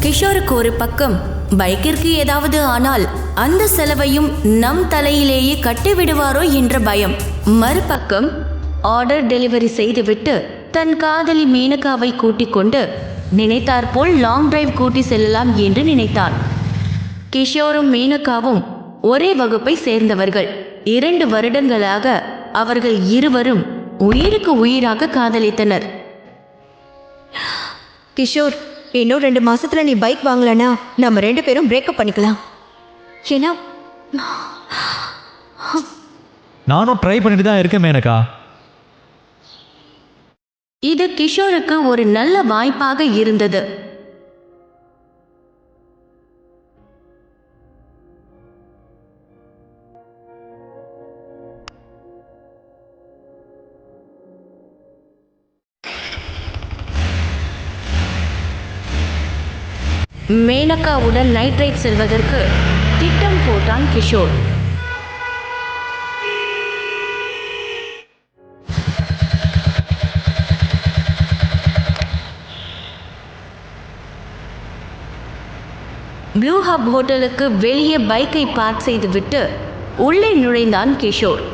கிஷோருக்கு ஒரு பக்கம் பைக்கிற்கு ஏதாவது ஆனால் அந்த செலவையும் நம் தலையிலேயே கட்டிவிடுவாரோ என்ற பயம். மறுபக்கம் ஆர்டர் டெலிவரி செய்துவிட்டு தன் காதலி மேனகாவை கூட்டிக் கொண்டு நினைத்தாற்போல் லாங் டிரைவ் கூட்டி செல்லலாம் என்று நினைத்தான். கிஷோரும் மேனகாவும் ஒரே வகுப்பை சேர்ந்தவர்கள். 2 வருடங்களாக அவர்கள் இருவரும் உயிருக்கு உயிராக காதலித்தனர். கிஷோர், இன்னும் 2 மாசத்துல நீ பைக் வாங்கலனா நம்ம 2 பேரும் பிரேக்கப் பண்ணிக்கலாம். ஏன்னா நானும் ட்ரை பண்ணிட்டு தான் இருக்கேன் மேனகா. இது கிஷோருக்கு ஒரு நல்ல வாய்ப்பாக இருந்தது. மேனகாவுடன் நைட் ரைட் செல்வதற்கு திட்டம் போட்டான் கிஷோர். ப்ளூ ஹப் ஹோட்டலுக்கு வெளியே பைக்கை பார்க் செய்துவிட்டு உள்ளே நுழைந்தான் கிஷோர்.